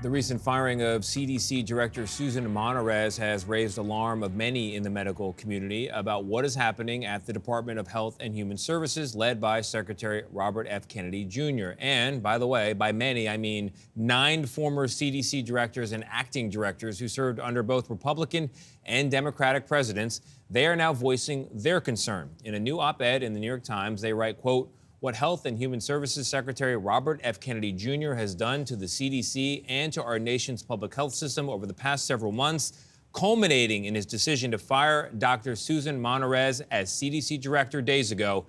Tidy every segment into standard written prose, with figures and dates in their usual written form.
The recent firing of CDC Director Susan Monterez has raised alarm of many in the medical community about what is happening at the Department of Health and Human Services, led by Secretary Robert F. Kennedy Jr. And, by the way, by many, I mean 9 former CDC directors and acting directors who served under both Republican and Democratic presidents. They are now voicing their concern. In a new op-ed in the New York Times, they write, quote, "What Health and Human Services Secretary Robert F. Kennedy Jr. has done to the CDC and to our nation's public health system over the past several months, culminating in his decision to fire Dr. Susan Monterez as CDC director days ago,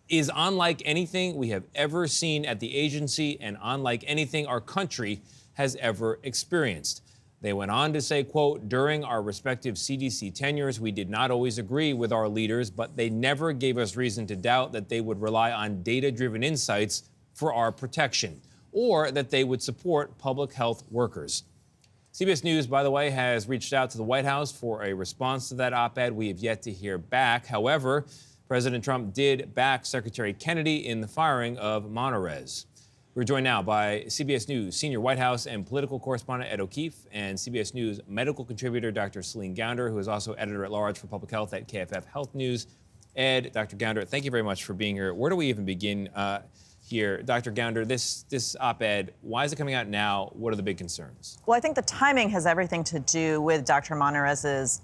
is unlike anything we have ever seen at the agency and unlike anything our country has ever experienced." They went on to say, quote, "During our respective CDC tenures, we did not always agree with our leaders, but they never gave us reason to doubt that they would rely on data-driven insights for our protection, or that they would support public health workers." CBS News, by the way, has reached out to the White House for a response to that op-ed. We have yet to hear back. However, President Trump did back Secretary Kennedy in the firing of Monterez. We're joined now by CBS News senior White House and political correspondent Ed O'Keefe and CBS News medical contributor Dr. Céline Gounder, who is also editor-at-large for public health at KFF Health News. Ed, Dr. Gounder, thank you very much for being here. Where do we even begin here? Dr. Gounder, this op-ed, why is it coming out now? What are the big concerns? Well, I think the timing has everything to do with Dr. Monterez's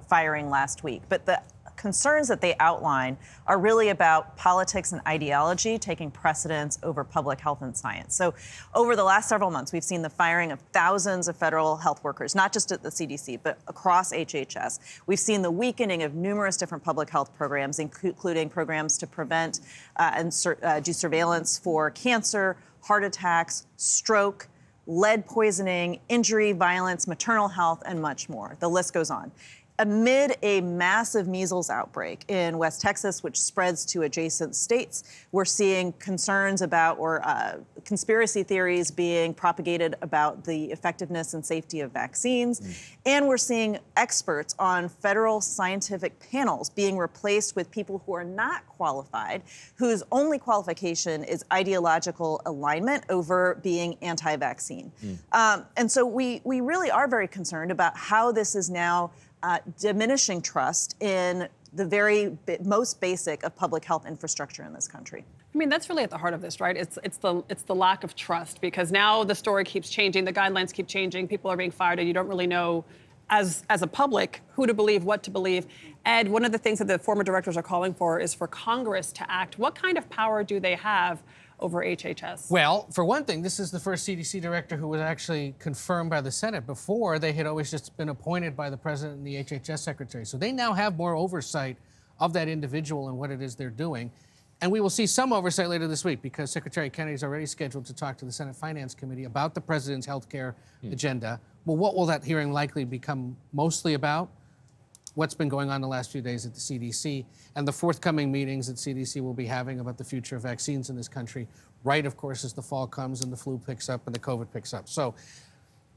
firing last week. But the concerns that they outline are really about politics and ideology taking precedence over public health and science. So over the last several months, we've seen the firing of thousands of federal health workers, not just at the CDC, but across HHS. We've seen the weakening of numerous different public health programs, including programs to prevent and do surveillance for cancer, heart attacks, stroke, lead poisoning, injury, violence, maternal health, and much more. The list goes on. Amid a massive measles outbreak in West Texas, which spreads to adjacent states, we're seeing concerns about conspiracy theories being propagated about the effectiveness and safety of vaccines. And we're seeing experts on federal scientific panels being replaced with people who are not qualified, whose only qualification is ideological alignment over being anti-vaccine. And so we really are very concerned about how this is now diminishing trust in the very most basic of public health infrastructure in this country. I mean, that's really at the heart of this, right? It's the lack of trust, because now the story keeps changing, the guidelines keep changing, people are being fired, and you don't really know as a public who to believe, what to believe. Ed, one of the things that the former directors are calling for is for Congress to act. What kind of power do they have over HHS? Well, for one thing, this is the first CDC director who was actually confirmed by the Senate. Before, they had always just been appointed by the president and the HHS secretary. So they now have more oversight of that individual and what it is they're doing. And we will see some oversight later this week, because Secretary Kennedy is already scheduled to talk to the Senate Finance Committee about the president's health care agenda. Well, what will that hearing likely become mostly about? What's been going on the last few days at the CDC and the forthcoming meetings that CDC will be having about the future of vaccines in this country, right, of course, as the fall comes and the flu picks up and the COVID picks up. So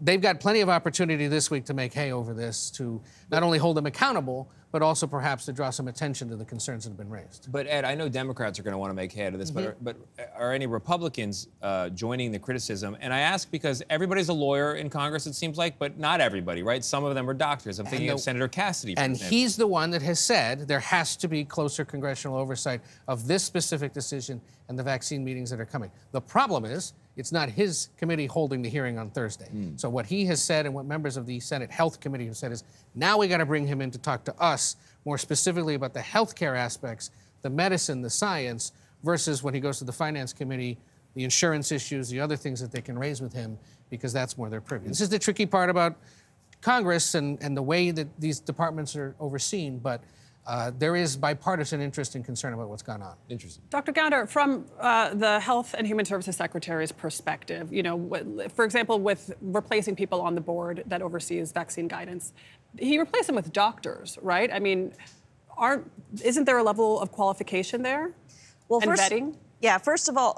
they've got plenty of opportunity this week to make hay over this, to not only hold them accountable, but also perhaps to draw some attention to the concerns that have been raised. But Ed, I know Democrats are going to want to make hay out of this, but are any Republicans joining the criticism? And I ask because everybody's a lawyer in Congress, it seems like, but not everybody, right? Some of them are doctors. I'm thinking of Senator Cassidy, for example. He's the one that has said there has to be closer congressional oversight of this specific decision and the vaccine meetings that are coming. The problem is, it's not his committee holding the hearing on Thursday. So what he has said and what members of the Senate Health Committee have said is, now we got to bring him in to talk to us more specifically about the healthcare aspects, the medicine, the science, versus when he goes to the Finance Committee, the insurance issues, the other things that they can raise with him, because that's more their purview. This is the tricky part about Congress and the way that these departments are overseen, but there is bipartisan interest and concern about what's gone on. Interesting. Dr. Gounder, from the Health and Human Services Secretary's perspective, you know, for example, with replacing people on the board that oversees vaccine guidance, he replaced them with doctors, right? I mean, isn't there a level of qualification there? Well, and vetting? Yeah, first of all,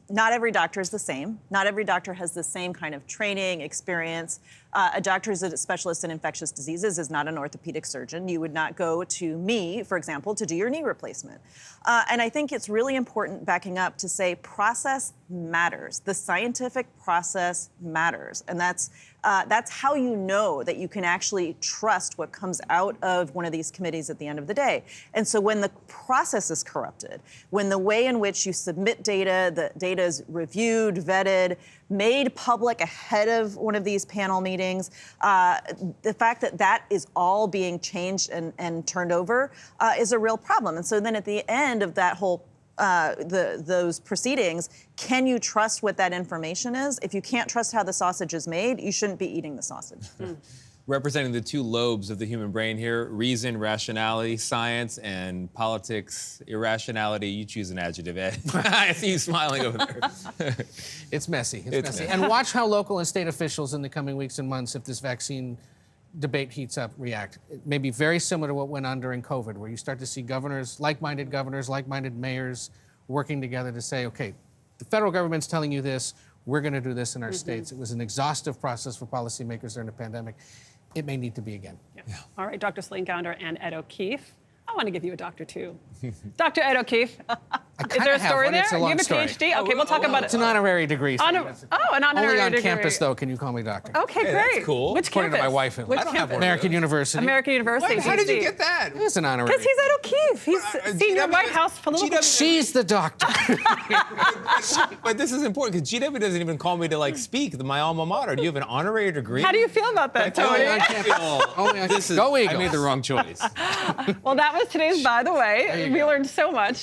not every doctor is the same. Not every doctor has the same kind of training, experience. A doctor who's a specialist in infectious diseases is not an orthopedic surgeon. You would not go to me, for example, to do your knee replacement. And I think it's really important, backing up, to say process matters. The scientific process matters. And that's how you know that you can actually trust what comes out of one of these committees at the end of the day. And so when the process is corrupted, when the way in which you submit data, the data is reviewed, vetted, made public ahead of one of these panel meetings, the fact that that is all being changed and turned over is a real problem. And so then at the end of that whole those proceedings, can you trust what that information is? If you can't trust how the sausage is made, you shouldn't be eating the sausage. Representing the two lobes of the human brain here, reason, rationality, science, and politics, irrationality. You choose an adjective, Ed. I see you smiling over there. It's messy. It's messy. And watch how local and state officials in the coming weeks and months, if this vaccine debate heats up, react. It may be very similar to what went on during COVID, where you start to see governors, like-minded mayors working together to say, okay, the federal government's telling you this, we're going to do this in our states. It was an exhaustive process for policymakers during the pandemic. It may need to be again. Yeah. All right, Dr. Céline Gounder and Ed O'Keefe. I want to give you a doctor, too. Dr. Ed O'Keefe. Is there a story there? It's a long you have a story. PhD? Okay, we'll talk about it. It's an honorary degree. An honorary Only on degree. campus, though, can you call me doctor. Okay, Hey, great. that's cool. Which According campus? to my wife. Which I don't have campus? one. American University. American University. Wait, how did you DC. get that? It's an honorary. Because he's Ed O'Keefe. He's senior GW White House political. She's the doctor. But this is important because GW doesn't even call me to speak. My alma mater. Do you have an honorary degree? How do you feel about that, Only Tony? on campus. Only on This is, Go I Eagles. made the wrong choice. Well, that was today's By the Way. There you We go. learned so much.